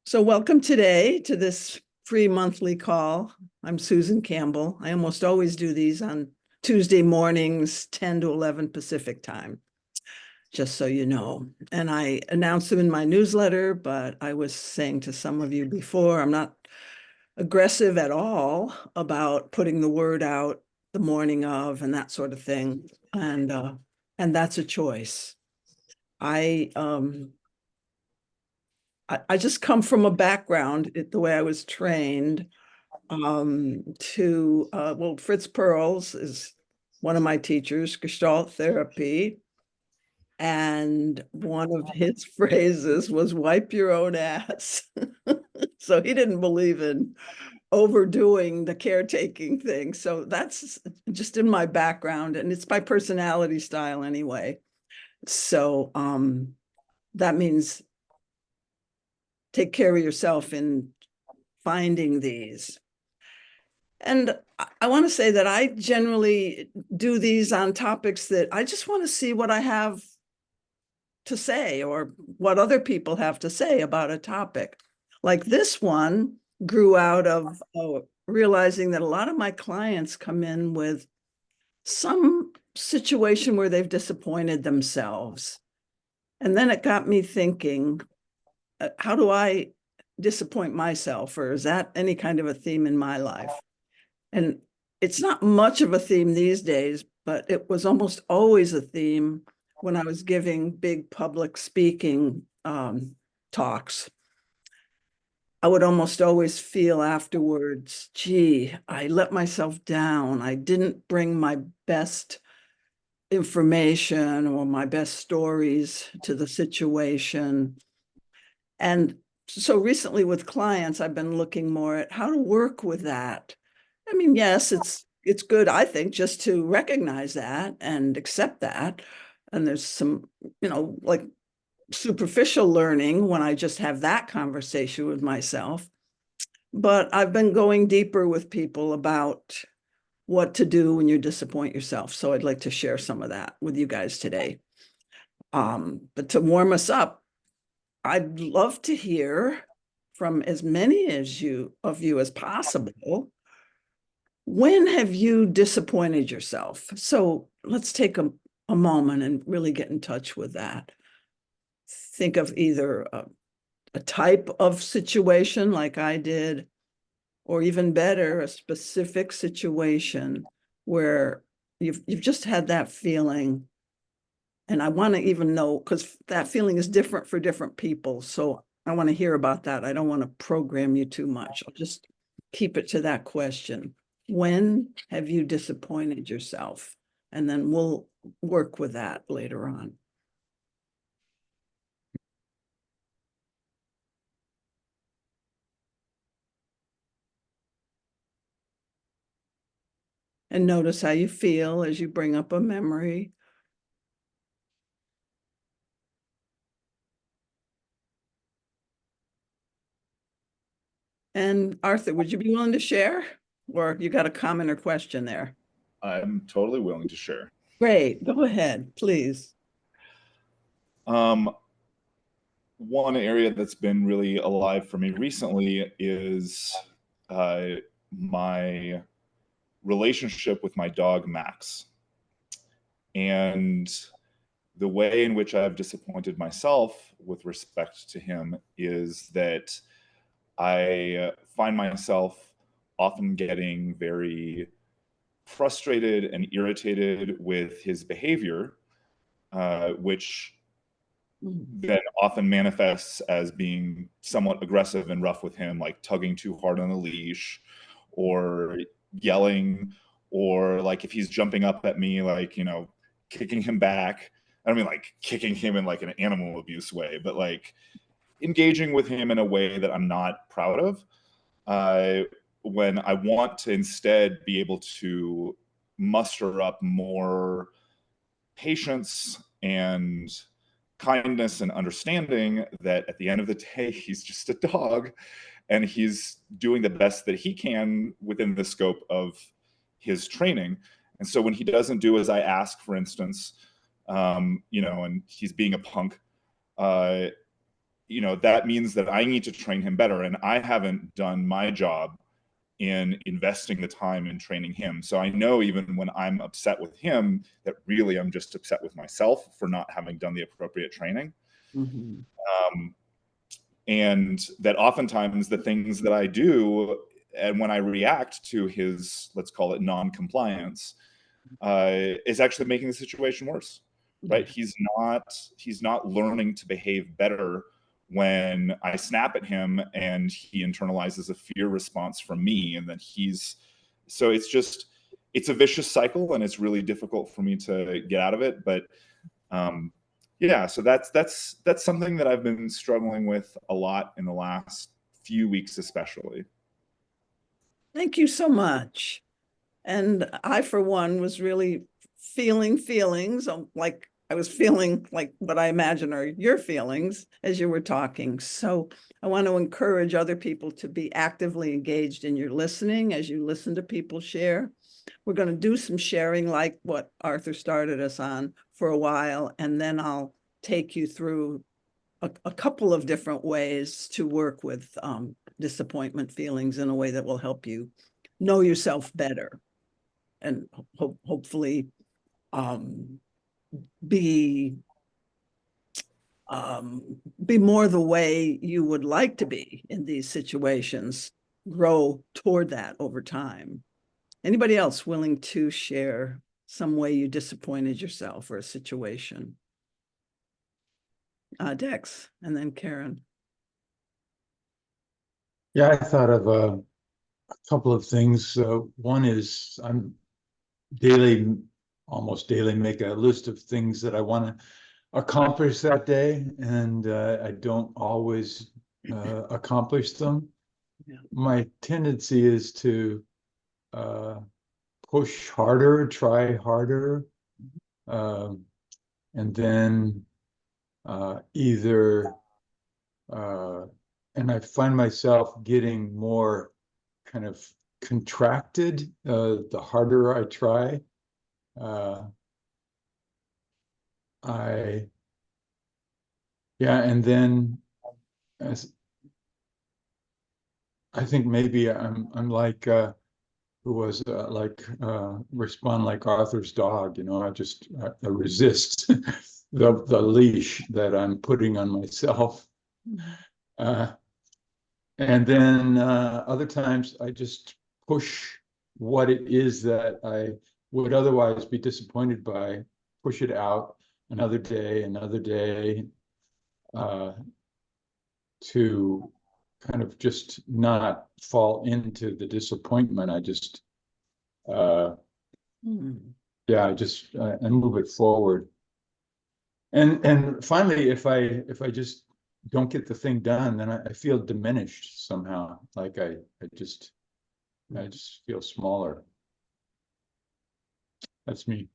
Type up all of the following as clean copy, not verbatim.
So welcome today to this free monthly call. I'm Susan Campbell. I almost always do these on Tuesday mornings, 10 to 11 Pacific time, just so you know. And I announced them in my newsletter, but I was saying to some of you before, I'm not aggressive at all about putting the word out the morning of and that sort of thing. And that's a choice. I just come from a background, the way I was trained, well, Fritz Perls is one of my teachers, Gestalt therapy. And one of his phrases was wipe your own ass. So he didn't believe in overdoing the caretaking thing. So that's just in my background, and it's my personality style anyway. So that means take care of yourself in finding these. And I want to say that I generally do these on topics that I just want to see what I have to say or what other people have to say about a topic. Like this one grew out of realizing that a lot of my clients come in with some situation where they've disappointed themselves. And then it got me thinking, how do I disappoint myself? Or is that any kind of a theme in my life? And it's not much of a theme these days, but it was almost always a theme when I was giving big public speaking talks. I would almost always feel afterwards, gee, I let myself down. I didn't bring my best information or my best stories to the situation. And so recently with clients, I've been looking more at how to work with that. I mean, yes, it's good, I think, just to recognize that and accept that. And there's some, like superficial learning when I just have that conversation with myself. But I've been going deeper with people about what to do when you disappoint yourself. So I'd like to share some of that with you guys today. But to warm us up, I'd love to hear from as many of you as possible. When have you disappointed yourself? So let's take a moment and really get in touch with that. Think of either a type of situation like I did, or even better, a specific situation where you've just had that feeling. And I want to even know, because that feeling is different for different people. So I want to hear about that. I don't want to program you too much. I'll just keep it to that question. When have you disappointed yourself? And then we'll work with that later on. And notice how you feel as you bring up a memory. And Arthur, would you be willing to share? Or you got a comment or question there? I'm totally willing to share. Great, go ahead, please. One area that's been really alive for me recently is my relationship with my dog, Max. And the way in which I've disappointed myself with respect to him is that I find myself often getting very frustrated and irritated with his behavior, which then often manifests as being somewhat aggressive and rough with him, like tugging too hard on the leash or yelling, or like if he's jumping up at me, like, kicking him back. I don't mean like kicking him in like an animal abuse way, but like engaging with him in a way that I'm not proud of. When I want to instead be able to muster up more patience and kindness and understanding that at the end of the day, he's just a dog and he's doing the best that he can within the scope of his training. And so when he doesn't do as I ask, for instance, and he's being a punk, you know, that means that I need to train him better, and I haven't done my job in investing the time in training him. So I know even when I'm upset with him, that really I'm just upset with myself for not having done the appropriate training. Mhm. And that oftentimes the things that I do, and when I react to his, let's call it non-compliance, is actually making the situation worse, right? Yeah. He's not learning to behave better when I snap at him and he internalizes a fear response from me, and then so it's a vicious cycle, and it's really difficult for me to get out of it. But yeah, so that's something that I've been struggling with a lot in the last few weeks, especially. Thank you so much. And I, for one, was really feeling feelings like I was feeling like what I imagine are your feelings as you were talking. So I want to encourage other people to be actively engaged in your listening as you listen to people share. We're going to do some sharing like what Arthur started us on for a while, and then I'll take you through a couple of different ways to work with disappointment feelings in a way that will help you know yourself better and hopefully um, be be more the way you would like to be in these situations, grow toward that over time. Anybody else willing to share some way you disappointed yourself or a situation? Dex, and then Karen. Yeah, I thought of a couple of things. One is I'm daily, almost daily, make a list of things that I want to accomplish that day, and I don't always accomplish them. Yeah. My tendency is to uh, push harder, try harder, and then either, and I find myself getting more kind of contracted the harder I try. I Yeah, and then as I think maybe I'm like who was like respond like Arthur's dog, you know, I resist the leash that I'm putting on myself. Uh, and then other times I just push what it is that I would otherwise be disappointed by, push it out another day, uh, to kind of just not fall into the disappointment. I just, yeah, I move it forward. And finally, if I just don't get the thing done, then I feel diminished somehow. Like I just feel smaller. That's me.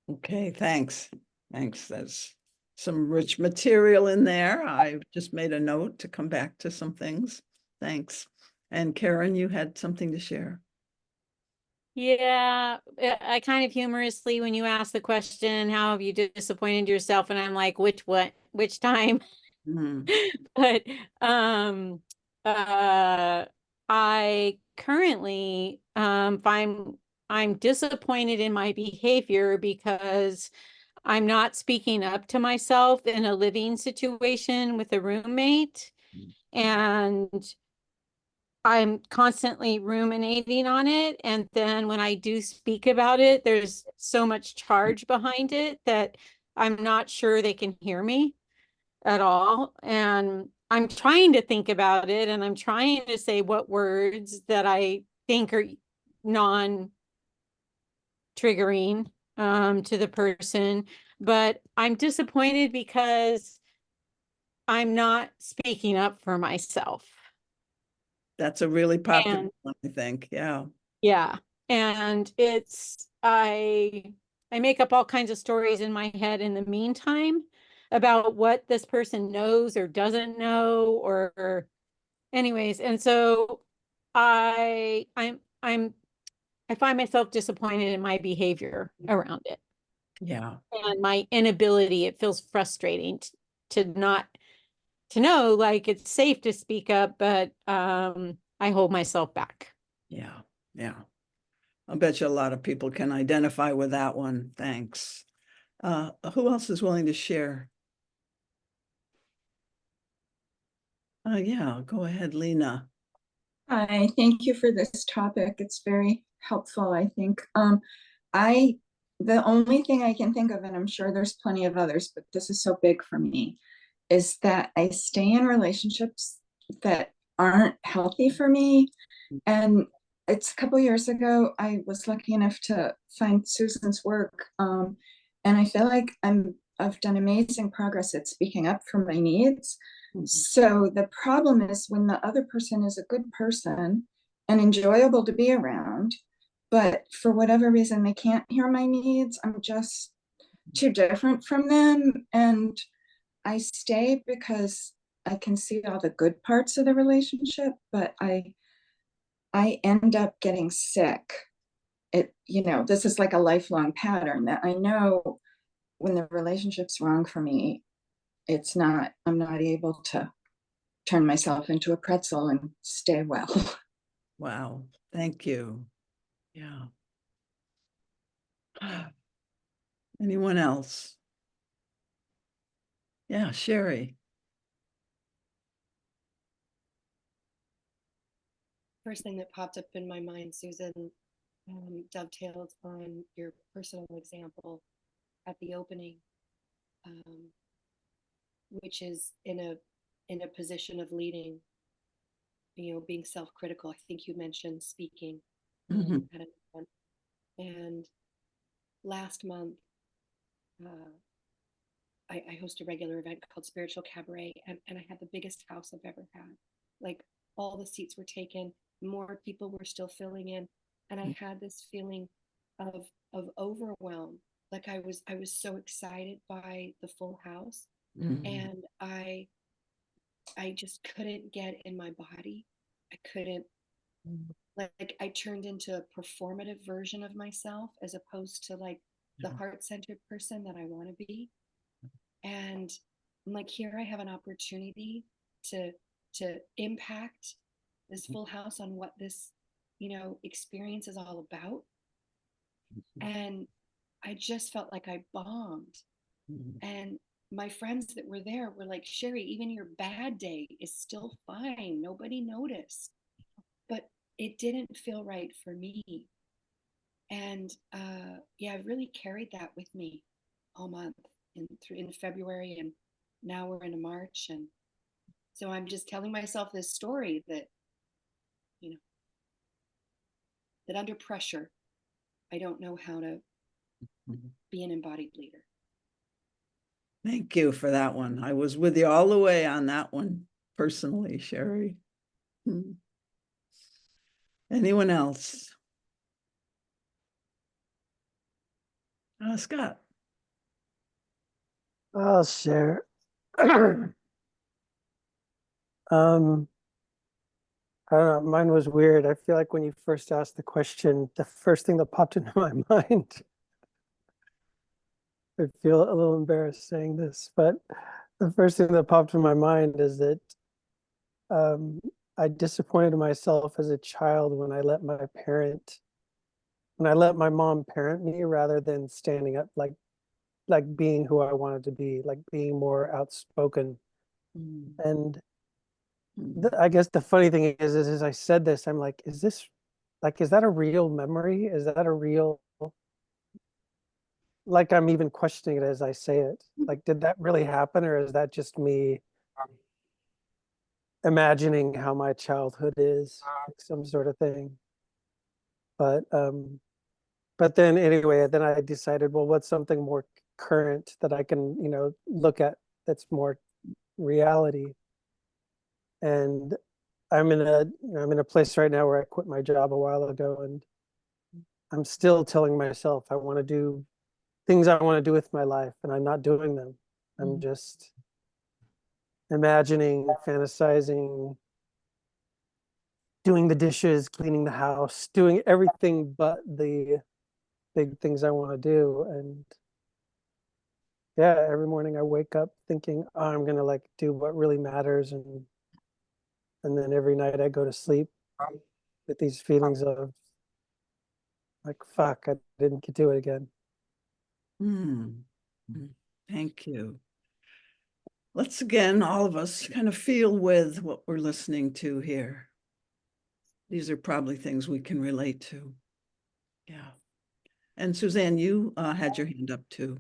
Okay, thanks. Thanks. There's some rich material in there. I just made a note to come back to some things. Thanks. And Karen, you had something to share. Yeah, I kind of humorously, when you ask the question, how have you disappointed yourself? And I'm like, which time? Mm. But I currently find I'm disappointed in my behavior because I'm not speaking up to myself in a living situation with a roommate. And I'm constantly ruminating on it. And then when I do speak about it, there's so much charge behind it that I'm not sure they can hear me at all. And I'm trying to think about it, and I'm trying to say what words that I think are non-triggering to the person. But I'm disappointed because I'm not speaking up for myself. That's a really popular And one, I think. Yeah. yeah. And I make up all kinds of stories in my head in the meantime about what this person knows or doesn't know, or anyways. And so I find myself disappointed in my behavior around it Yeah. and my inability. It feels frustrating to not to know like it's safe to speak up, but I hold myself back. Yeah, yeah. I bet you a lot of people can identify with that one. Thanks. Who else is willing to share? Yeah, go ahead, Lena. Hi, thank you for this topic. It's very helpful, I think. The only thing I can think of, and I'm sure there's plenty of others, but this is so big for me, is that I stay in relationships that aren't healthy for me. And it's a couple years ago, I was lucky enough to find Susan's work. And I feel like I've done amazing progress at speaking up for my needs. So the problem is when the other person is a good person and enjoyable to be around, but for whatever reason they can't hear my needs, I'm just too different from them. And I stay because I can see all the good parts of the relationship, but I end up getting sick. This is like a lifelong pattern that I know when the relationship's wrong for me, I'm not able to turn myself into a pretzel and stay well. Wow, thank you. Yeah. Anyone else? Yeah, Sherry. First thing that popped up in my mind, Susan, dovetailed on your personal example at the opening, which is in a position of leading, being self-critical. I think you mentioned speaking at an event. And last month, I host a regular event called Spiritual Cabaret, and I had the biggest house I've ever had. Like all the seats were taken, more people were still filling in, and I had this feeling of overwhelm. Like I was so excited by the full house, and I just couldn't get in my body. I couldn't, like I turned into a performative version of myself as opposed to like the heart-centered person that I want to be. And I'm like, here I have an opportunity to impact this full house on what this experience is all about. And I just felt like I bombed. And my friends that were there were like, Sherry, even your bad day is still fine, nobody noticed. But it didn't feel right for me. And yeah, I really carried that with me all month in February, and now we're into March. And so I'm just telling myself this story that that under pressure I don't know how to be an embodied leader. Thank you for that one. I was with you all the way on that one personally, Sherry. Anyone else? Scott. I'll share. I don't know, mine was weird. I feel like when you first asked the question, the first thing that popped into my mind, I feel a little embarrassed saying this, but the first thing that popped in my mind is that I disappointed myself as a child when I let my mom parent me rather than standing up, like being who I wanted to be, like being more outspoken. And I guess the funny thing is as I said this, I'm like, is that a real memory? Is that a real, like I'm even questioning it as I say it. Like, did that really happen, or is that just me imagining how my childhood is, like some sort of thing? But then anyway, then I decided, well, what's something more current that I can, look at that's more reality? And I'm in a place right now where I quit my job a while ago, and I'm still telling myself I want to do things I want to do with my life, and I'm not doing them. I'm just imagining, fantasizing, doing the dishes, cleaning the house, doing everything but the big things I want to do. And yeah, every morning I wake up thinking, oh, I'm gonna like do what really matters, and then every night I go to sleep with these feelings of like, fuck, I didn't get to do it again. Hmm. Thank you. Let's again, all of us, kind of feel with what we're listening to here. These are probably things we can relate to. Yeah. And Suzanne, you had your hand up too.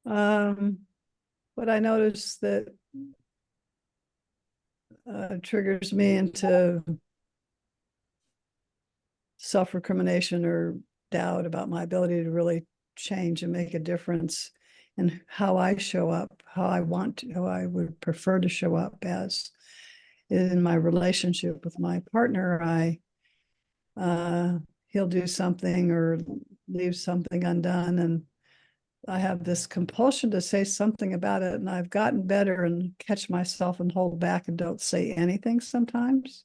What I noticed that triggers me into self-recrimination or doubt about my ability to really change and make a difference in how I show up, how I want to, how I would prefer to show up as in my relationship with my partner. He'll do something or leave something undone, and I have this compulsion to say something about it, and I've gotten better and catch myself and hold back and don't say anything sometimes.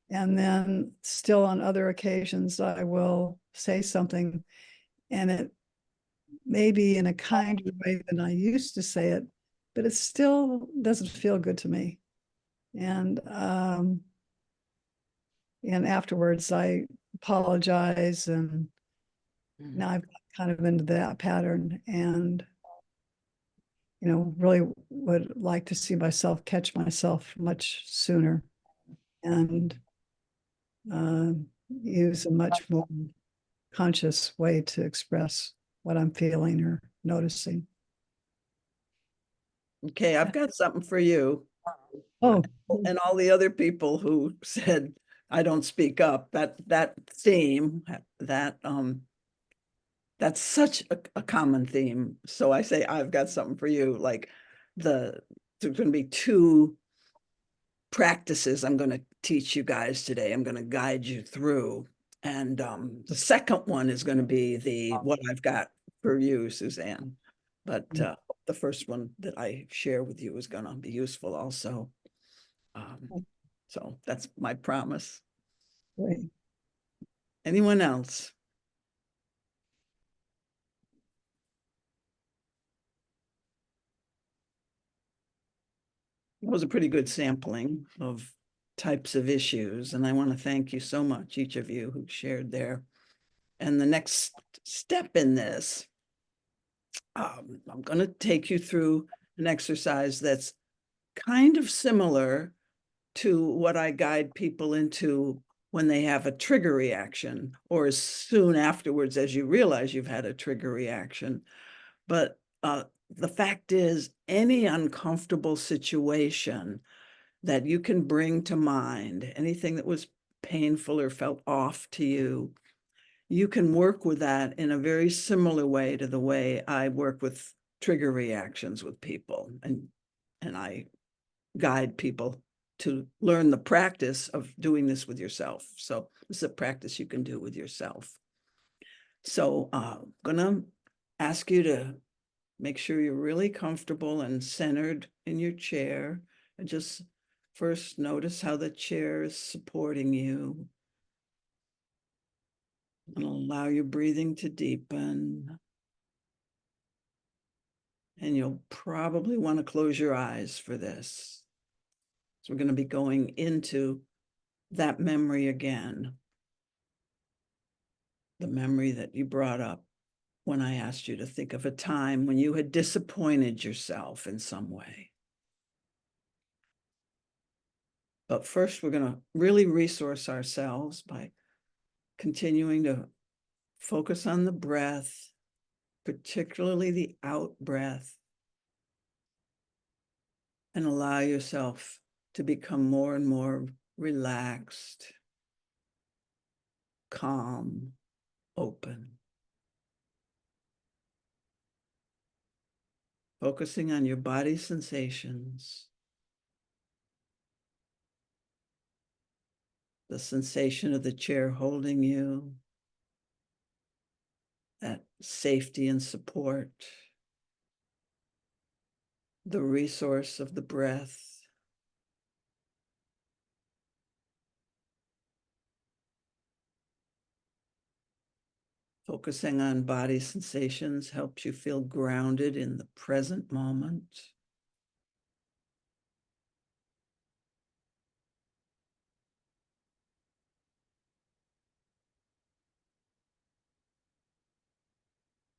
And then still on other occasions, I will say something, and it may be in a kinder way than I used to say it, but it still doesn't feel good to me. And afterwards I apologize, and now I've kind of into that pattern, and really would like to see myself catch myself much sooner and use a much more conscious way to express what I'm feeling or noticing. Okay, I've got something for you. Oh, And all the other people who said I don't speak up, that theme, that's such a common theme. So I say I've got something for you. Like there's going to be two practices I'm going to teach you guys today. I'm going to guide you through. And the second one is going to be what I've got for you, Suzanne. But the first one that I share with you is going to be useful also. So that's my promise. great. Anyone else? It was a pretty good sampling of types of issues, and I want to thank you so much, each of you who shared there. And the next step in this, I'm going to take you through an exercise that's kind of similar to what I guide people into when they have a trigger reaction, or as soon afterwards as you realize you've had a trigger reaction. But the fact is, any uncomfortable situation that you can bring to mind, anything that was painful or felt off to you, you can work with that in a very similar way to the way I work with trigger reactions with people. And I guide people to learn the practice of doing this with yourself. So this is a practice you can do with yourself. So I'm gonna ask you to make sure you're really comfortable and centered in your chair, and just first notice how the chair is supporting you, and allow your breathing to deepen. And you'll probably want to close your eyes for this. So we're going to be going into that memory again. The memory that you brought up when I asked you to think of a time when you had disappointed yourself in some way. But first, we're going to really resource ourselves by continuing to focus on the breath, particularly the out breath, and allow yourself to become more and more relaxed, calm, open. Focusing on your body sensations, the sensation of the chair holding you, that safety and support, the resource of the breath. Focusing on body sensations helps you feel grounded in the present moment.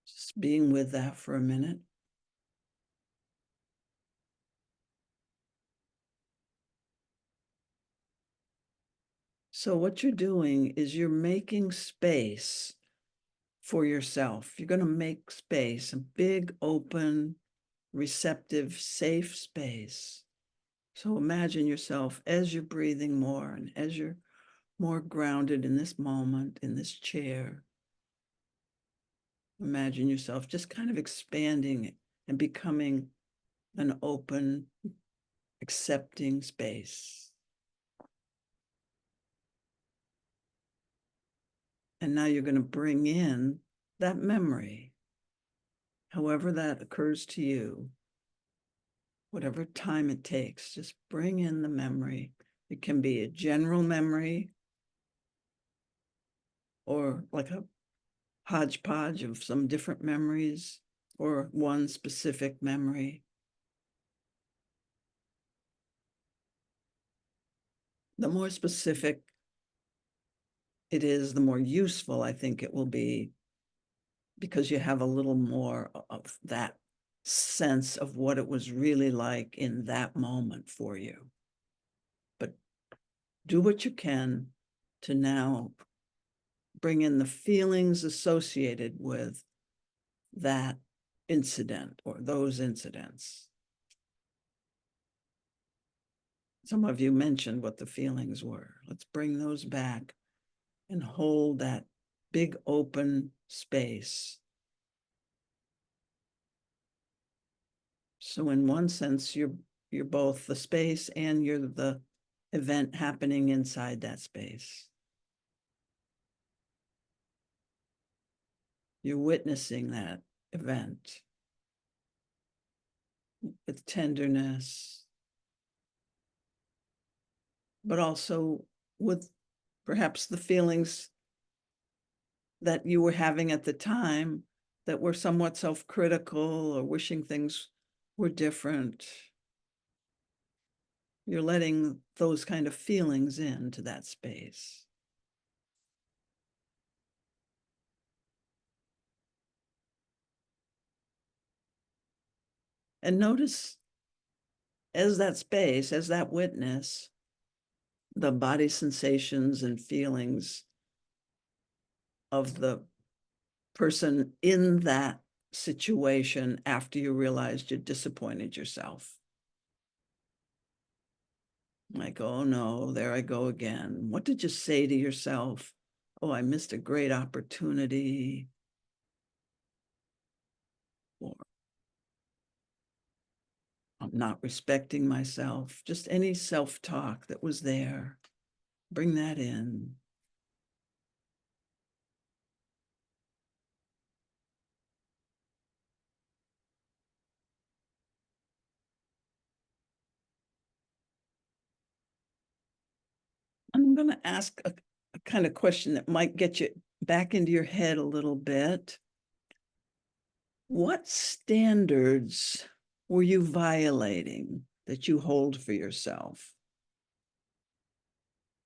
Just being with that for a minute. So what you're doing is you're making space for yourself. You're going to make space, a big, open, receptive, safe space. So imagine yourself as you're breathing more and as you're more grounded in this moment, in this chair. Imagine yourself just kind of expanding and becoming an open, accepting space. And now you're going to bring in that memory, however that occurs to you, whatever time it takes, just bring in the memory. It can be a general memory or like a hodgepodge of some different memories or one specific memory. The more specific it is, the more useful I think it will be, because you have a little more of that sense of what it was really like in that moment for you. But do what you can to now bring in the feelings associated with that incident or those incidents. Some of you mentioned what the feelings were. Let's bring those back and hold that big open space. So in one sense, you're both the space and you're the event happening inside that space. You're witnessing that event with tenderness, but also with perhaps the feelings that you were having at the time that were somewhat self-critical or wishing things were different. You're letting those kind of feelings into that space. And notice as that space, as that witness, the body sensations and feelings of the person in that situation after you realized you disappointed yourself. Like, oh no, there I go again. What did you say to yourself? Oh, I missed a great opportunity. Or I'm not respecting myself. Just any self-talk that was there. Bring that in. I'm going to ask a kind of question that might get you back into your head a little bit. What standards were you violating that you hold for yourself?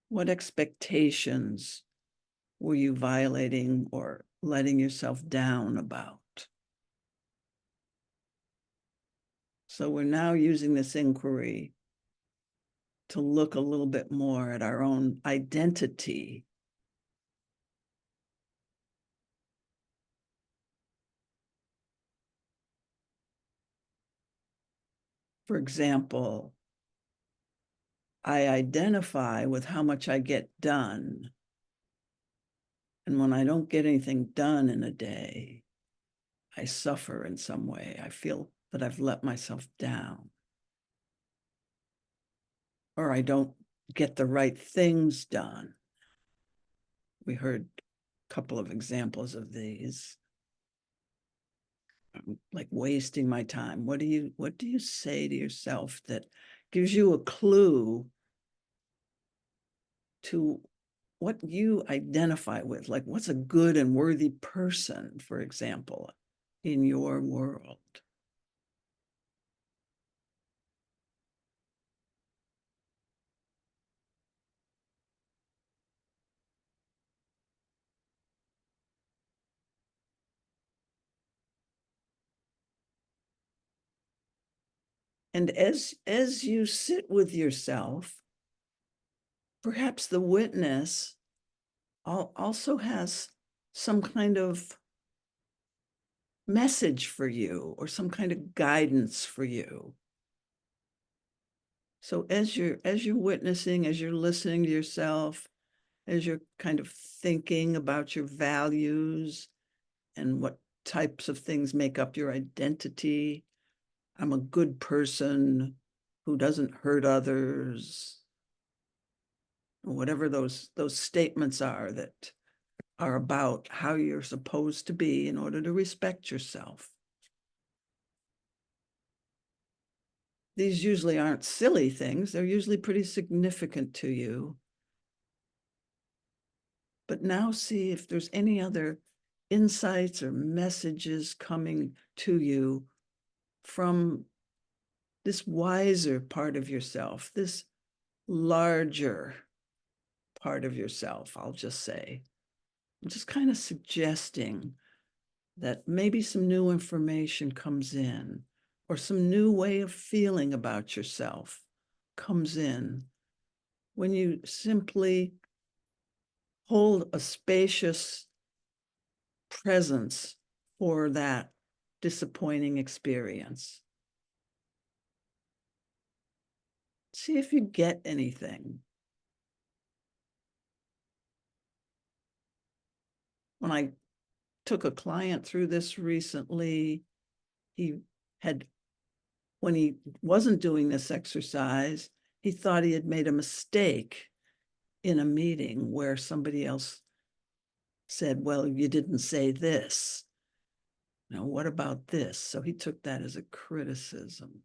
What expectations were you violating or letting yourself down about? So we're now using this inquiry to look a little bit more at our own identity. For example, I identify with how much I get done. And when I don't get anything done in a day, I suffer in some way. I feel that I've let myself down. Or I don't get the right things done. We heard a couple of examples of these. Like wasting my time. What do you say to yourself that gives you a clue to what you identify with, like what's a good and worthy person, for example, in your world. And as you sit with yourself, perhaps the witness also has some kind of message for you or some kind of guidance for you. So as you're witnessing, as you're listening to yourself, as you're kind of thinking about your values and what types of things make up your identity. I'm a good person who doesn't hurt others. Whatever those statements are that are about how you're supposed to be in order to respect yourself. These usually aren't silly things. They're usually pretty significant to you. But now see if there's any other insights or messages coming to you from this wiser part of yourself, this larger part of yourself, I'll just say. I'm just kind of suggesting that maybe some new information comes in or some new way of feeling about yourself comes in when you simply hold a spacious presence for that disappointing experience. See if you get anything. When I took a client through this recently, he had, when he wasn't doing this exercise, he thought he had made a mistake in a meeting where somebody else said, well, you didn't say this. Now, what about this? So he took that as a criticism.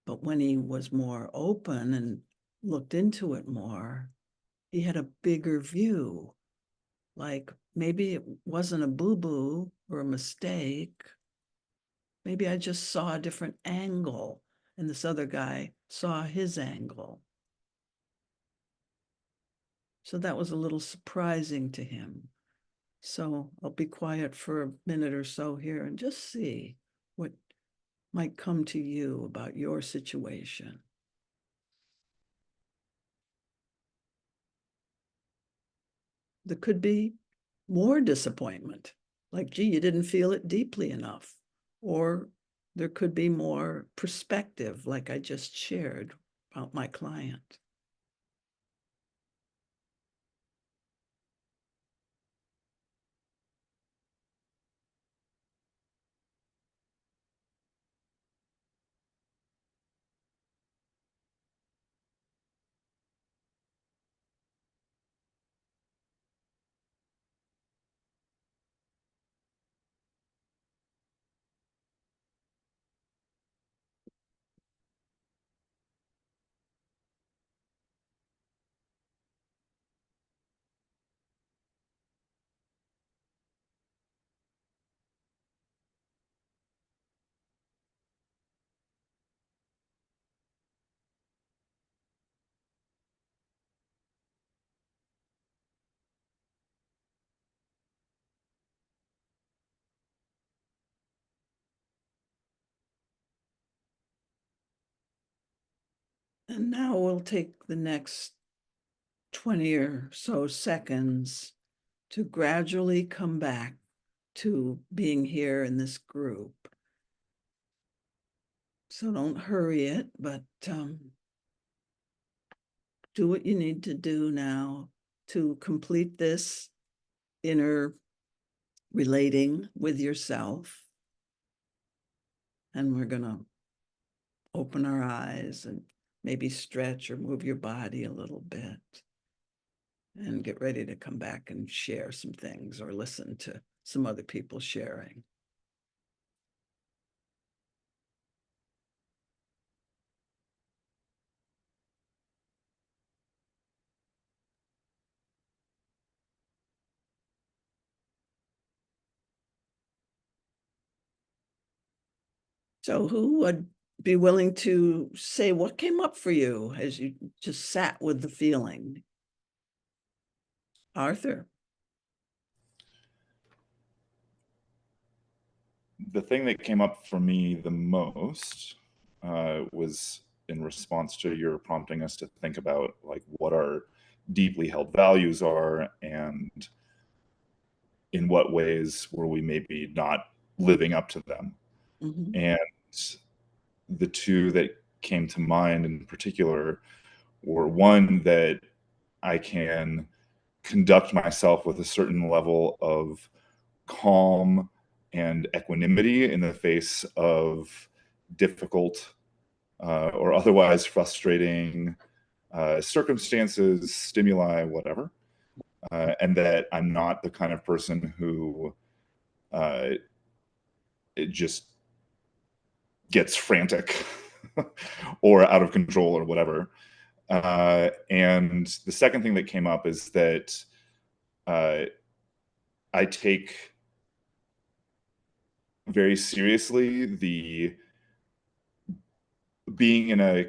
But when he was more open and looked into it more, he had a bigger view. Like maybe it wasn't a boo-boo or a mistake. Maybe I just saw a different angle and this other guy saw his angle. So that was a little surprising to him. So I'll be quiet for a minute or so here and just see what might come to you about your situation. There could be more disappointment, like, gee, you didn't feel it deeply enough. Or there could be more perspective, like I just shared about my client. And now we'll take the next 20 or so seconds to gradually come back to being here in this group. So don't hurry it, but do what you need to do now to complete this inner relating with yourself. And we're going to open our eyes and maybe stretch or move your body a little bit and get ready to come back and share some things or listen to some other people sharing. So who would be willing to say what came up for you as you just sat with the feeling? Arthur. The thing that came up for me the most was in response to your prompting us to think about like what our deeply held values are and in what ways were we maybe not living up to them. Mhm. And the two that came to mind in particular were one, that I can conduct myself with a certain level of calm and equanimity in the face of difficult or otherwise frustrating circumstances, stimuli, whatever. And that I'm not the kind of person who it just gets frantic or out of control or whatever. And the second thing that came up is that I take very seriously the being in a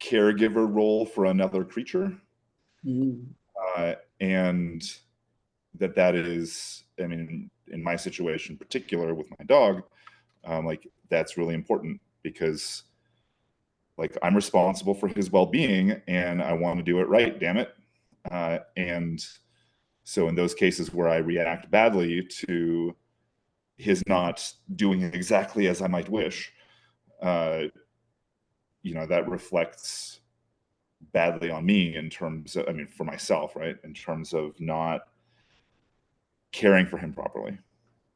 caregiver role for another creature. Mm. And that is, I mean, in my situation in particular with my dog, like that's really important because like I'm responsible for his well-being and I want to do it right, damn it. And so in those cases where I react badly to his not doing exactly as I might wish, you know, that reflects badly on me in terms of, I mean, for myself, right? In terms of not caring for him properly,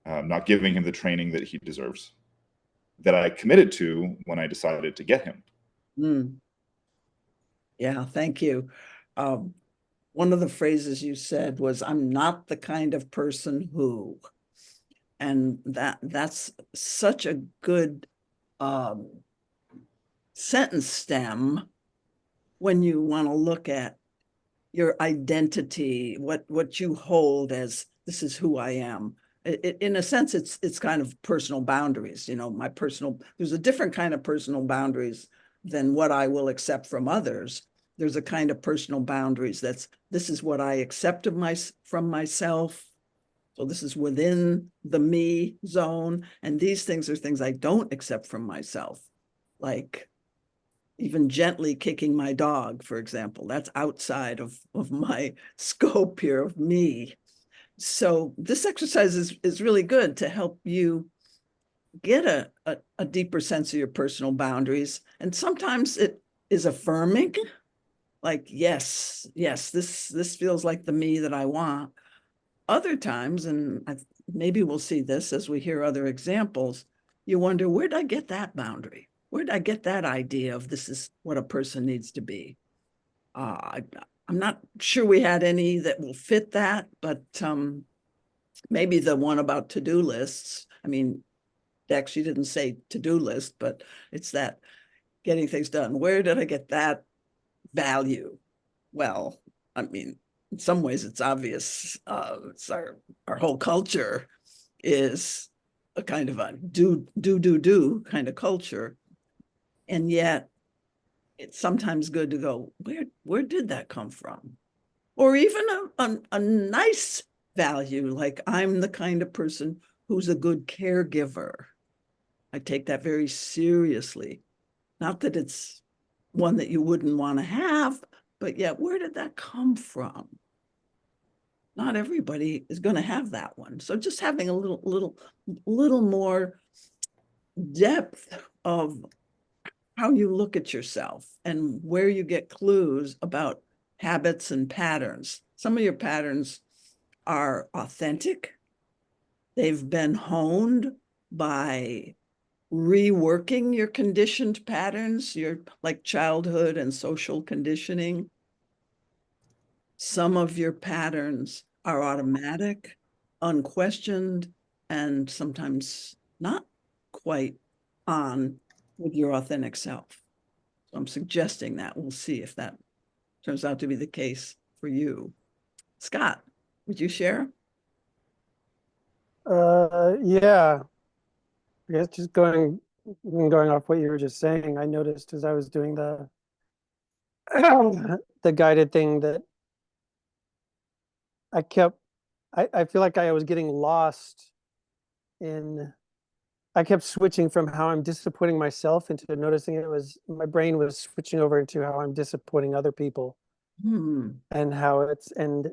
not giving him the training that he deserves, that I committed to when I decided to get him. Mm. Yeah, thank you. One of the phrases you said was, "I'm not the kind of person who," and that's such a good sentence stem when you want to look at your identity, what you hold as this is who I am. In a sense, it's kind of personal boundaries. You know, my personal, there's a different kind of personal boundaries than what I will accept from others. There's a kind of personal boundaries this is what I accept from myself. So this is within the me zone. And these things are things I don't accept from myself. Like even gently kicking my dog, for example, that's outside of my scope here of me. So this exercise is really good to help you get a deeper sense of your personal boundaries. And sometimes it is affirming, like, yes, this feels like the me that I want. Other times, and maybe we'll see this as we hear other examples, you wonder, where did I get that boundary? Where did I get that idea of this is what a person needs to be? I'm not sure we had any that will fit that, but maybe the one about to-do lists. I mean, Dex, you didn't say to-do list, but it's that getting things done. Where did I get that value? Well, I mean, in some ways it's obvious. It's our whole culture is a kind of a do kind of culture. And yet it's sometimes good to go, where did that come from? Or even a nice value, like I'm the kind of person who's a good caregiver. I take that very seriously. Not that it's one that you wouldn't want to have, but yet where did that come from? Not everybody is going to have that one. So just having a little more depth of how you look at yourself and where you get clues about habits and patterns. Some of your patterns are authentic. They've been honed by reworking your conditioned patterns, your like childhood and social conditioning. Some of your patterns are automatic, unquestioned, and sometimes not quite on with your authentic self. So I'm suggesting that. We'll see if that turns out to be the case for you. Scott, would you share? Yeah, I guess just going going off what you were just saying, I noticed as I was doing the the guided thing that I feel like I was getting lost in, I kept switching from how I'm disappointing myself into noticing it was, my brain was switching over into how I'm disappointing other people and how it's, and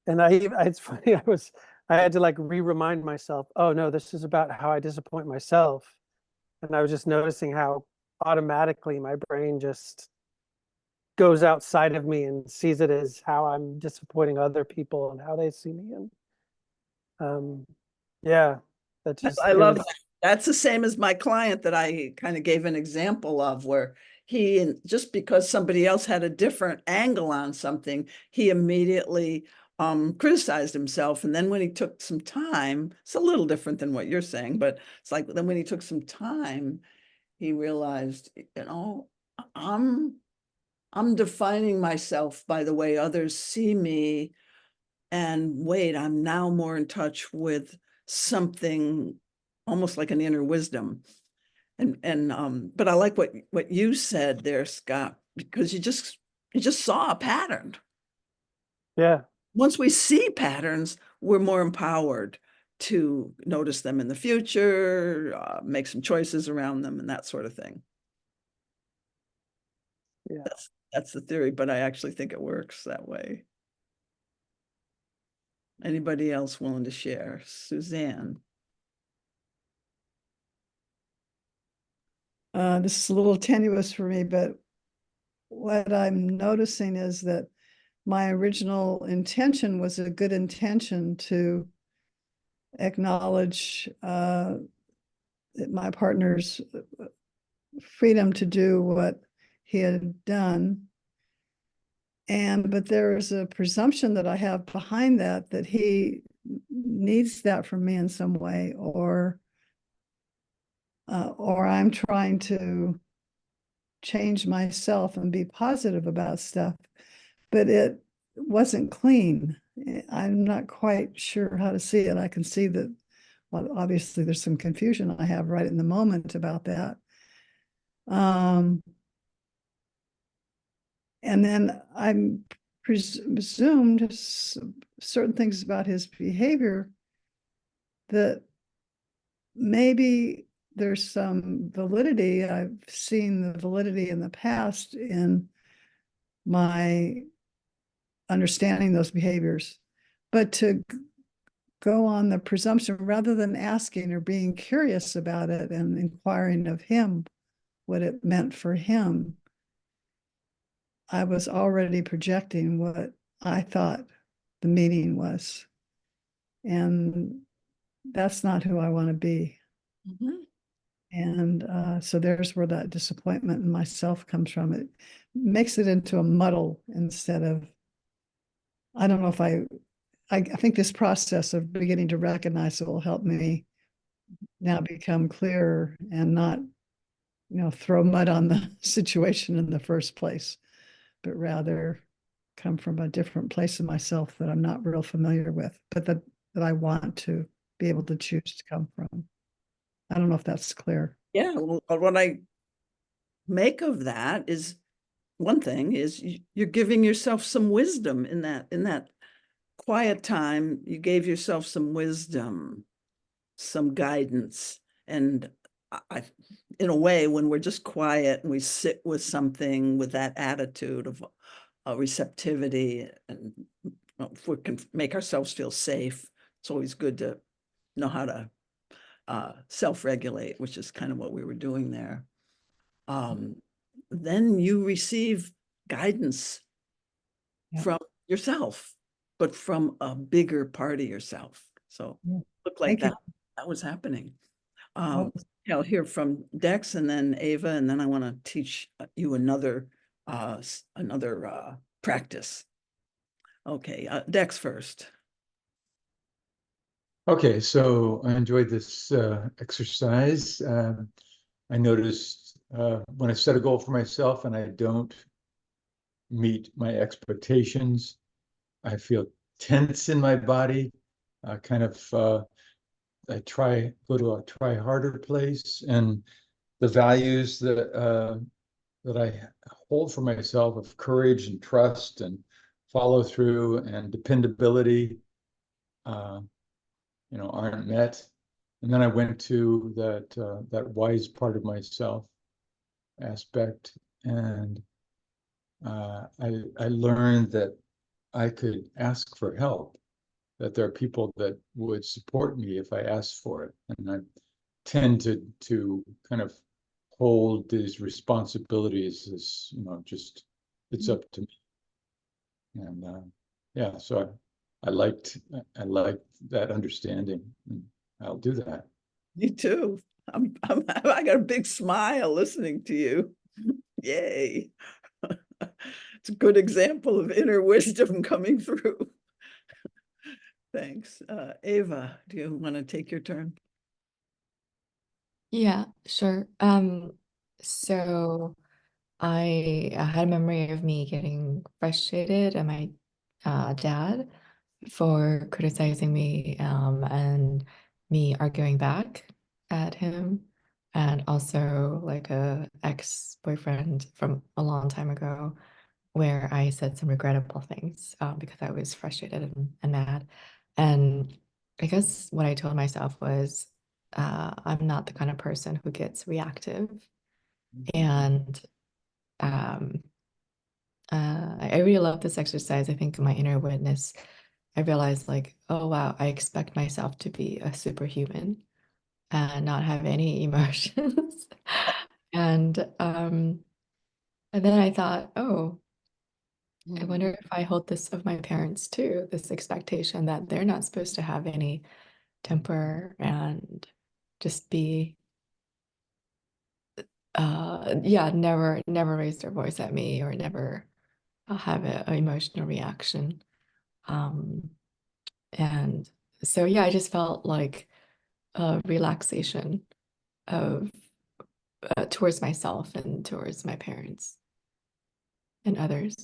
it's funny, I had to like re-remind myself, oh no, this is about how I disappoint myself. And I was just noticing how automatically my brain just goes outside of me and sees it as how I'm disappointing other people and how they see me. And yeah, that just, I it love was, that. That's the same as my client that I kind of gave an example of, where he, just because somebody else had a different angle on something, he immediately criticized himself. And then when he took some time, it's a little different than what you're saying, but it's like, then when he took some time, he realized, I'm defining myself by the way others see me. And wait, I'm now more in touch with something almost like an inner wisdom. But I like what you said there, Scott, because you just saw a pattern. yeah, Once we see patterns, we're more empowered to notice them in the future, make some choices around them, and that sort of thing. yeah. That's the theory, but I actually think it works that way. Anybody else willing to share? Suzanne. This is a little tenuous for me, but what I'm noticing is that my original intention was a good intention to acknowledge my partner's freedom to do what he had done. But there is a presumption that I have behind that, that he needs that from me in some way, or I'm trying to change myself and be positive about stuff, but it wasn't clean. I'm not quite sure how to see it. I can see that, well, obviously there's some confusion I have right in the moment about that. And then I'm presumed certain things about his behavior that maybe there's some validity. I've seen the validity in the past in my understanding those behaviors, but to go on the presumption rather than asking or being curious about it and inquiring of him what it meant for him, I was already projecting what I thought the meaning was. And that's not who I want to be. And so there's where that disappointment in myself comes from. It makes it into a muddle instead of, I don't know if I think this process of beginning to recognize it will help me now become clearer and not, throw mud on the situation in the first place, but rather come from a different place in myself that I'm not real familiar with, but that I want to be able to choose to come from. I don't know if that's clear. Yeah, well, what I make of that is, one thing is you're giving yourself some wisdom in that quiet time. You gave yourself some wisdom, some guidance. And I, in a way, when we're just quiet and we sit with something with that attitude of receptivity, and if we can make ourselves feel safe, it's always good to know how to self-regulate, which is kind of what we were doing there. Then you receive guidance from yourself, but from a bigger part of yourself. So look like that was happening. I'll hear from Dex and then Ava, and then I want to teach you another practice. Okay, Dex first. Okay, so I enjoyed this exercise. I noticed when I set a goal for myself and I don't meet my expectations, I feel tense in my body, kind of I go to a try harder place, and the values that I hold for myself of courage and trust and follow through and dependability, aren't met. And then I went to that wise part of myself aspect, and I learned that I could ask for help, that there are people that would support me if I asked for it. And I tend to kind of hold these responsibilities as, just it's up to me. And yeah, so I liked that understanding. And I'll do that. Me too. I got a big smile listening to you. Yay. It's a good example of inner wisdom coming through. Thanks. Ava, do you want to take your turn? Yeah, sure. So I had a memory of me getting frustrated at my dad for criticizing me, and me arguing back at him, and also like a ex-boyfriend from a long time ago where I said some regrettable things because I was frustrated and mad. And I guess what I told myself was, I'm not the kind of person who gets reactive. And I really love this exercise. I think my inner witness, I realized like, oh wow, I expect myself to be a superhuman and not have any emotions. And then I thought, oh, I wonder if I hold this of my parents too, this expectation that they're not supposed to have any temper and just be never raise their voice at me or never have an emotional reaction. And so yeah, I just felt like a relaxation of towards myself and towards my parents and others.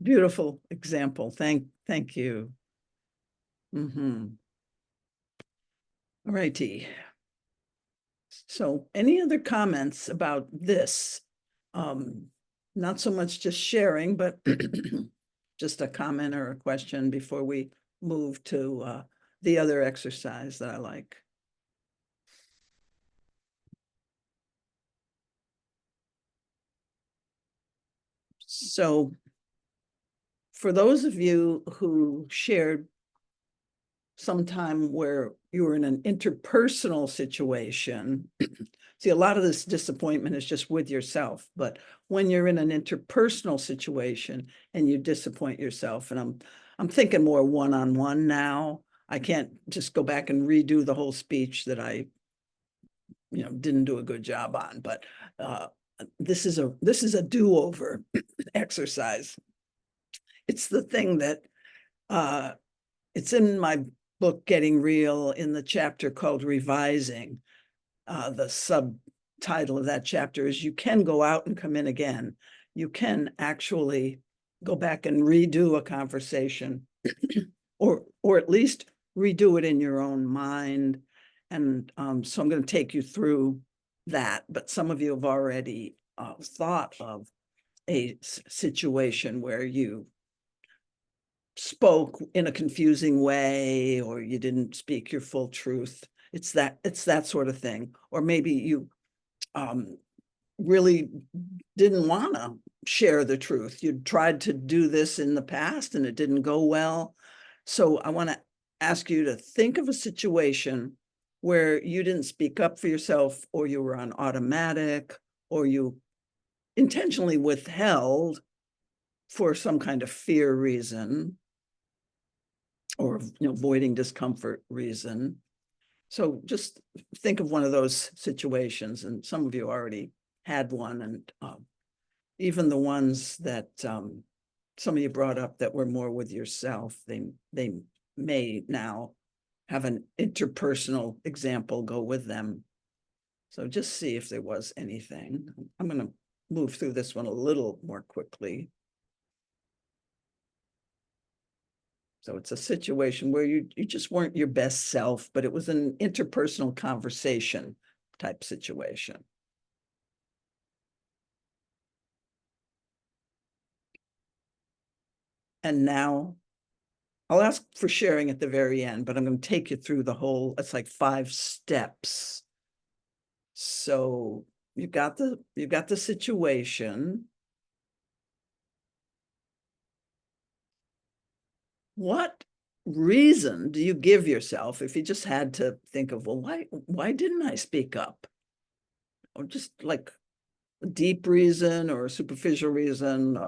Beautiful example. Thank you. All righty. So any other comments about this? Not so much just sharing, but just a comment or a question before we move to the other exercise that I like. So for those of you who shared sometime where you were in an interpersonal situation, see, a lot of this disappointment is just with yourself, but when you're in an interpersonal situation and you disappoint yourself, and I'm thinking more one-on-one now, I can't just go back and redo the whole speech that I didn't do a good job on, but this is a do-over exercise. It's the thing that it's in my book, Getting Real, in the chapter called Revising. The subtitle of that chapter is You Can Go Out and Come In Again. You can actually go back and redo a conversation or at least redo it in your own mind. And so I'm going to take you through that, but some of you have already thought of a situation where you spoke in a confusing way or you didn't speak your full truth. It's that sort of thing. Or maybe you really didn't want to share the truth. You tried to do this in the past and it didn't go well. So I want to ask you to think of a situation where you didn't speak up for yourself, or you were on automatic, or you intentionally withheld for some kind of fear reason, or avoiding discomfort reason. So just think of one of those situations, and some of you already had one, and even the ones that some of you brought up that were more with yourself, they may now have an interpersonal example go with them. So just see if there was anything. I'm going to move through this one a little more quickly. So it's a situation where you just weren't your best self, but it was an interpersonal conversation type situation. And now I'll ask for sharing at the very end, but I'm going to take you through the whole, it's like 5 steps. So you've got the situation. What reason do you give yourself if you just had to think of, well, why didn't I speak up? Or just like a deep reason or a superficial reason,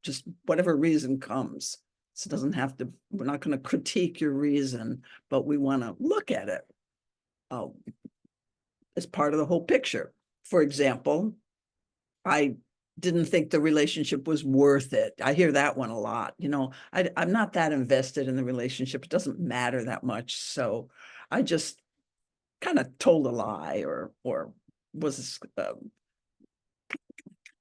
just whatever reason comes. So it doesn't have to, we're not going to critique your reason, but we want to look at it as part of the whole picture. For example, I didn't think the relationship was worth it. I hear that one a lot. You know, I'm not that invested in the relationship. It doesn't matter that much. So I just kind of told a lie or was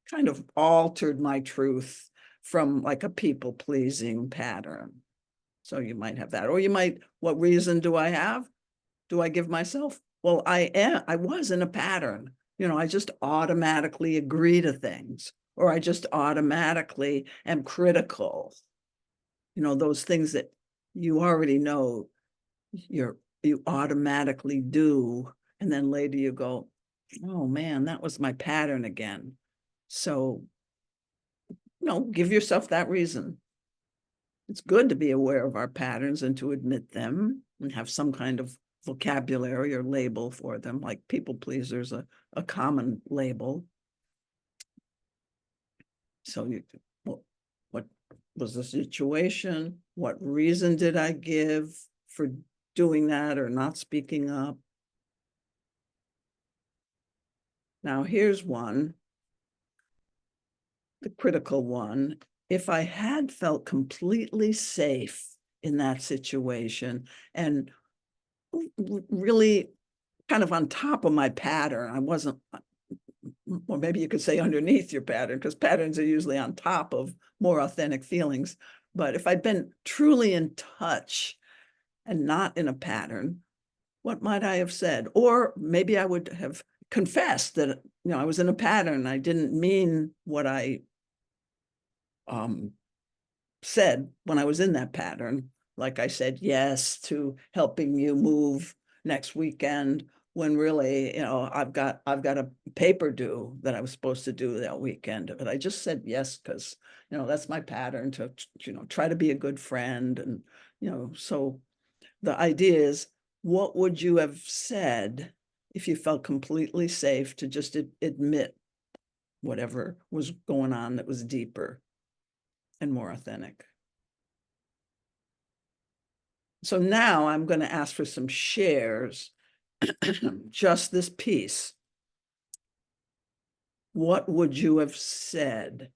kind of altered my truth from like a people-pleasing pattern. So you might have that, or you might, what reason do I have? Do I give myself? Well, I was in a pattern. You know, I just automatically agree to things, or I just automatically am critical. You know, those things that you already know you automatically do. And then later you go, oh man, that was my pattern again. So, you know, give yourself that reason. It's good to be aware of our patterns and to admit them and have some kind of vocabulary or label for them, like people pleasers, a common label. So what was the situation? What reason did I give for doing that or not speaking up? Now here's one, the critical one. If I had felt completely safe in that situation and really kind of on top of my pattern, I wasn't, or maybe you could say underneath your pattern, because patterns are usually on top of more authentic feelings. But if I'd been truly in touch and not in a pattern, what might I have said? Or maybe I would have confessed that, you know, I was in a pattern. I didn't mean what I said when I was in that pattern. Like I said yes to helping you move next weekend, when really, you know, I've got a paper due that I was supposed to do that weekend. But I just said yes because, you know, that's my pattern to, you know, try to be a good friend. And, you know, so the idea is, what would you have said if you felt completely safe to just admit whatever was going on that was deeper and more authentic? So now I'm going to ask for some shares, just this piece. What would you have said?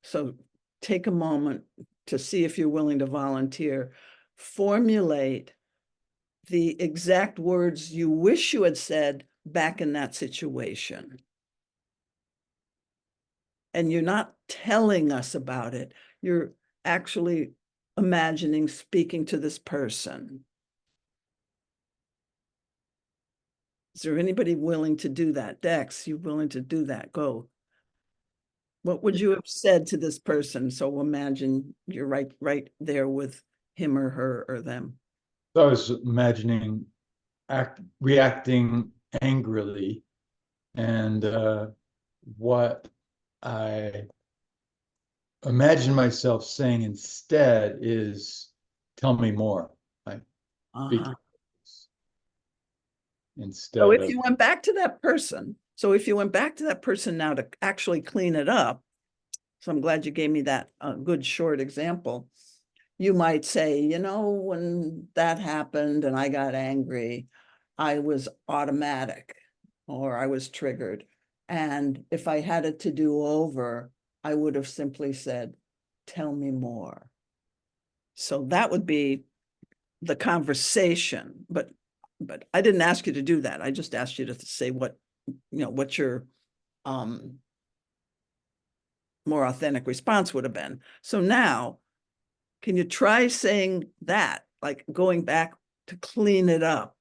So take a moment to see if you're willing to volunteer. Formulate the exact words you wish you had said back in that situation. And you're not telling us about it. You're actually imagining speaking to this person. Is there anybody willing to do that? Dex, you willing to do that? Go. What would you have said to this person? So imagine you're right there with him or her or them. So I was imagining reacting angrily, and what I imagine myself saying instead is, "Tell me more." Instead So if of, you went back to that person, now to actually clean it up, so I'm glad you gave me that good short example. You might say, you know, when that happened and I got angry, I was automatic or I was triggered. And if I had it to do over, I would have simply said, tell me more. So that would be the conversation, but I didn't ask you to do that. I just asked you to say what, you know, what your more authentic response would have been. So now Can you try saying that, like going back to clean it up?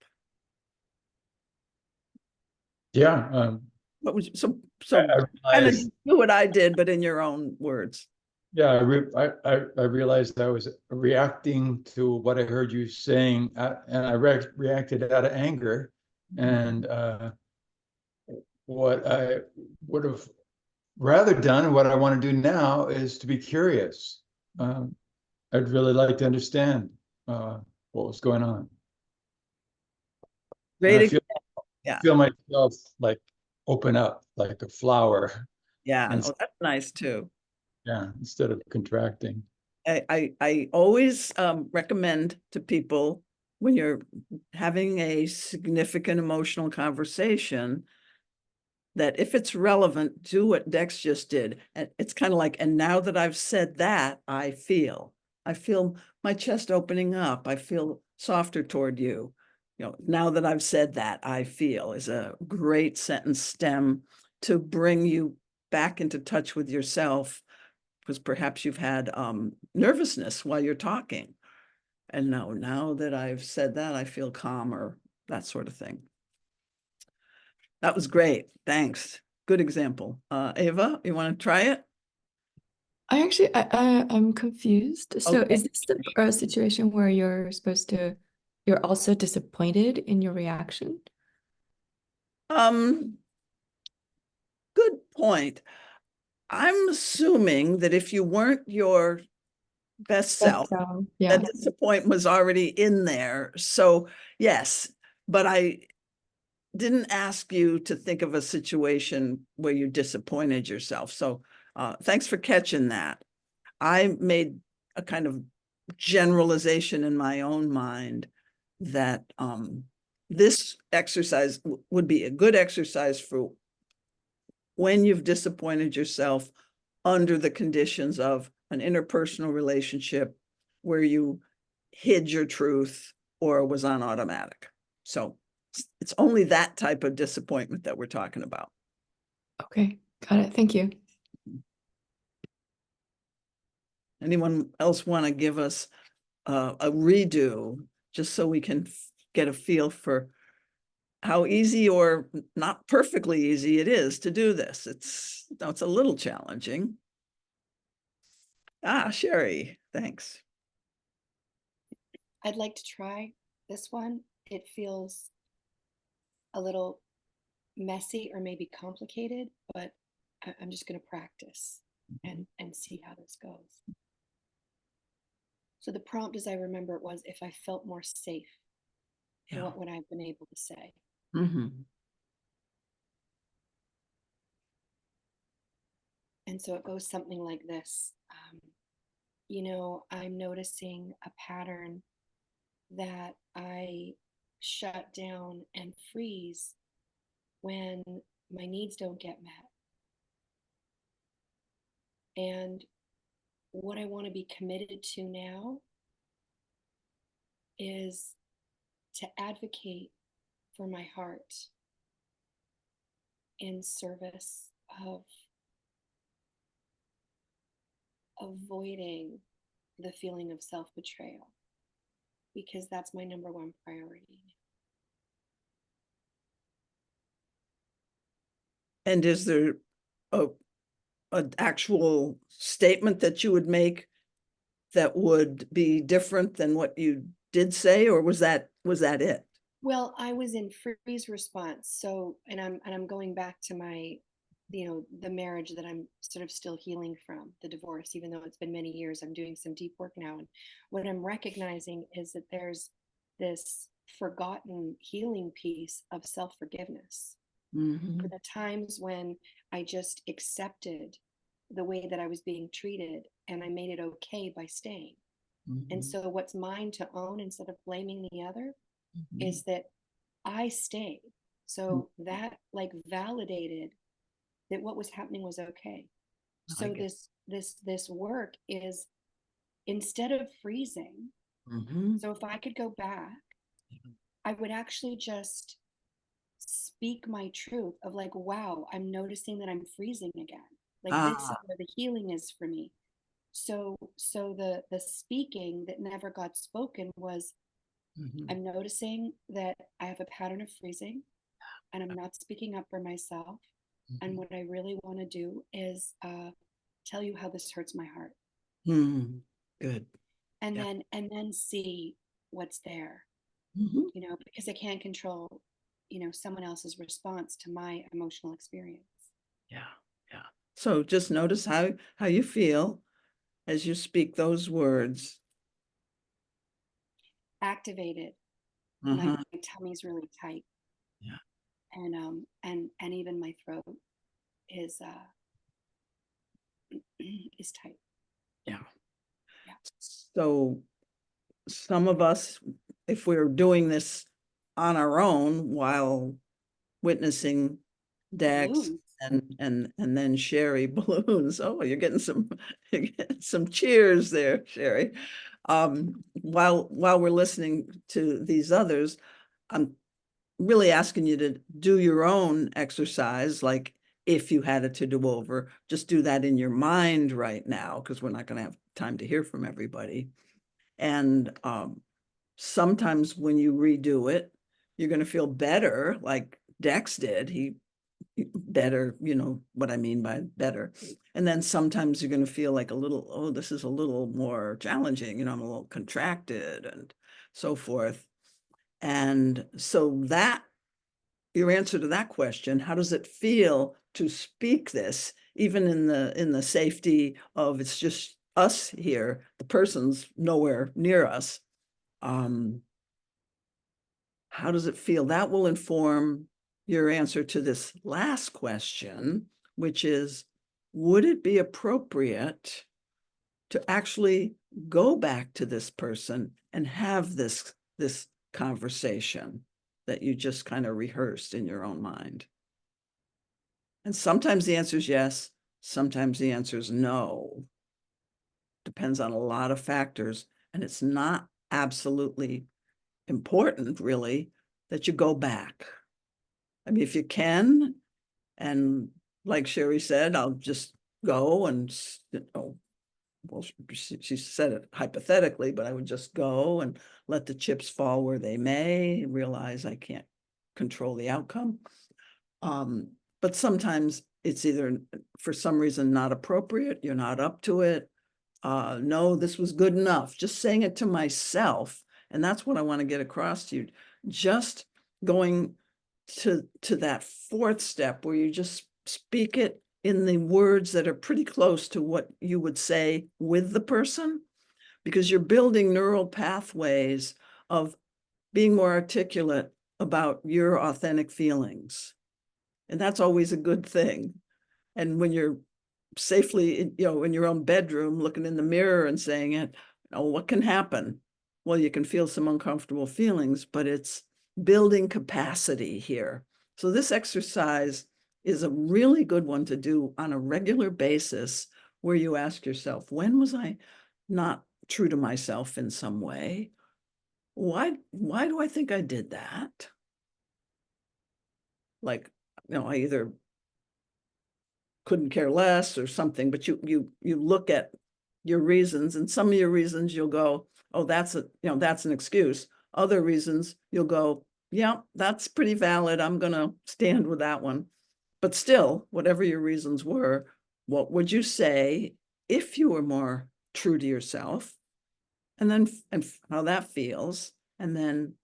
Yeah, What was, so I kind of realized, do what I did, but in your own words. yeah, I realized I was reacting to what I heard you saying, and I reacted out of anger. And what I would have rather done, and what I want to do now, is to be curious. I'd really like to understand what was going on. And Great. I Yeah. feel myself like open up like a flower. Yeah. And Oh, that's nice too. yeah, instead of contracting. I always recommend to people when you're having a significant emotional conversation that if it's relevant, do what Dex just did. And it's kind of like, and now that I've said that, I feel my chest opening up. I feel softer toward you. You know, now that I've said that, I feel is a great sentence stem to bring you back into touch with yourself, because perhaps you've had nervousness while you're talking. And now that I've said that, I feel calmer, that sort of thing. That was great. Thanks. Good example. Ava, you want to try it? I'm confused. So Okay. is this the situation where you're also disappointed in your reaction? Good point. I'm assuming that if you weren't your best self, Yeah. that disappointment was already in there. So yes, but I didn't ask you to think of a situation where you disappointed yourself. So thanks for catching that. I made a kind of generalization in my own mind that this exercise would be a good exercise for when you've disappointed yourself under the conditions of an interpersonal relationship where you hid your truth or was on automatic. So it's only that type of disappointment that we're talking about. Okay, got it. Thank you. Anyone else want to give us a redo just so we can get a feel for how easy or not perfectly easy it is to do this? It's a little challenging. Sherry, thanks. I'd like to try this one. It feels a little messy or maybe complicated, but I'm just going to practice and see how this goes. So the prompt, as I remember it, was if I felt more safe, Yeah. what would I have been able to say? Mm-hmm. And so it goes something like this. I'm noticing a pattern that I shut down and freeze when my needs don't get met. And what I want to be committed to now is to advocate for my heart in service of avoiding the feeling of self-betrayal, because that's my number one priority. And is there an actual statement that you would make that would be different than what you did say, or was that it? Well, I was in freeze response. So, and I'm going back to my, the marriage that I'm sort of still healing from, the divorce, even though it's been many years. I'm doing some deep work now. And what I'm recognizing is that there's this forgotten healing piece of self-forgiveness. Mm-hmm. For the times when I just accepted the way that I was being treated and I made it okay by staying. Mm-hmm. And so what's mine to own instead of blaming the other is that I stayed. So that like validated that what was happening was okay. So this work is, instead of freezing, so if I could go back, I would actually just speak my truth of like, wow, I'm noticing that I'm freezing again. Like this is where the healing is for me. So the speaking that never got spoken was, Mhm. I'm noticing that I have a pattern of freezing and I'm not speaking up for myself. And what I really want to do is tell you how this hurts my heart. Mhm. Good. And Yeah. then see what's there, Mhm. because I can't control, someone else's response to my emotional experience. Yeah. Yeah. So just notice how you feel as you speak those words. Activated. Uh-huh. My tummy's really tight. Yeah. And even my throat is is tight. Yeah. Yeah. So some of us, if we're doing this on our own while witnessing Dax Balloons. and then Sherry balloons. Oh, you're getting some cheers there, Sherry. While we're listening to these others, I'm really asking you to do your own exercise, like if you had it to do over, just do that in your mind right now, because we're not going to have time to hear from everybody. And sometimes when you redo it, you're going to feel better, like Dex did. He better, what I mean by better. And then sometimes you're going to feel like a little, oh, this is a little more challenging, I'm a little contracted and so forth. And so that your answer to that question, how does it feel to speak this, even in the safety of it's just us here, the person's nowhere near us? How does it feel? That will inform your answer to this last question, which is, would it be appropriate to actually go back to this person and have this conversation that you just kind of rehearsed in your own mind? And sometimes the answer is yes, sometimes the answer is no. Depends on a lot of factors, and it's not absolutely important, really, that you go back. I mean, if you can, and like Sherry said, I'll just go and, well, she said it hypothetically, but I would just go and let the chips fall where they may, realize I can't control the outcome. But sometimes it's either for some reason not appropriate, you're not up to it. No, this was good enough. Just saying it to myself. And that's what I want to get across to you. Just going to that fourth step where you just speak it in the words that are pretty close to what you would say with the person, because you're building neural pathways of being more articulate about your authentic feelings. And that's always a good thing. And when you're safely, in your own bedroom, looking in the mirror and saying it, what can happen? Well, you can feel some uncomfortable feelings, but it's building capacity here. So this exercise is a really good one to do on a regular basis, where you ask yourself, when was I not true to myself in some way? Why do I think I did that? Like, I either couldn't care less or something, but you look at your reasons, and some of your reasons you'll go, oh, that's an excuse. Other reasons you'll go, yeah, that's pretty valid. I'm going to stand with that one. But still, whatever your reasons were, what would you say if you were more true to yourself? And then and how that feels. And then,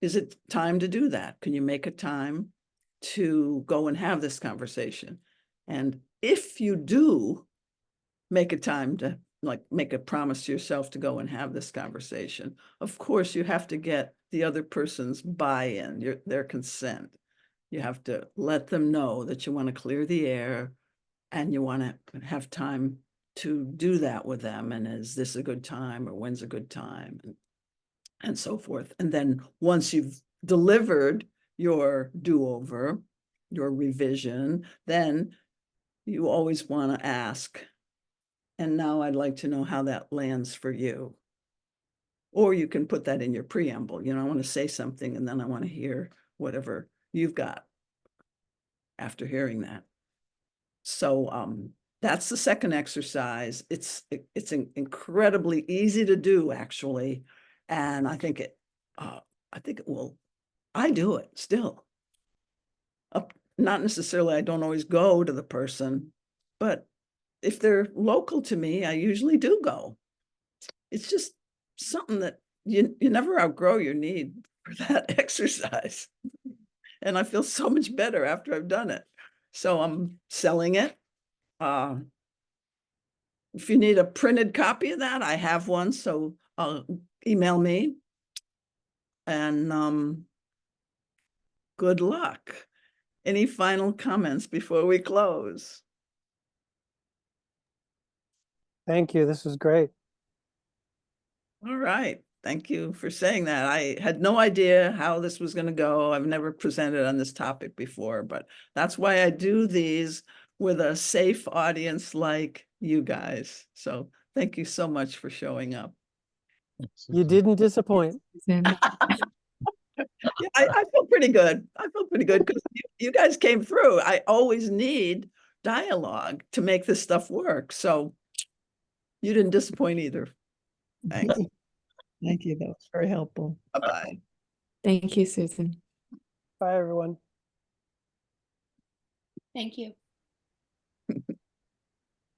is it time to do that? Can you make a time to go and have this conversation? And if you do make a time to make a promise to yourself to go and have this conversation, of course you have to get the other person's buy-in, their consent. You have to let them know that you want to clear the air and you want to have time to do that with them. And is this a good time, or when's a good time, and so forth. And then once you've delivered your do-over, your revision, then you always want to ask, and now I'd like to know how that lands for you. Or you can put that in your preamble. I want to say something, and then I want to hear whatever you've got after hearing that. So that's the second exercise. It's incredibly easy to do, actually. And I think it will, I do it still. Not necessarily, I don't always go to the person, but if they're local to me, I usually do go. It's just something that you never outgrow your need for that exercise. And I feel so much better after I've done it. So I'm selling it. If you need a printed copy of that, I have one, so email me. And good luck. Any final comments before we close? Thank you. This was great. All right. Thank you for saying that. I had no idea how this was going to go. I've never presented on this topic before, but that's why I do these with a safe audience like you guys. So thank you so much for showing up. You didn't disappoint. Susan. Yeah, I feel pretty good. I feel pretty good because you guys came through. I always need dialogue to make this stuff work. So you didn't disappoint either. Thanks. Thank you. That was very helpful. Bye-bye. Thank you, Susan. Bye, everyone. Thank you.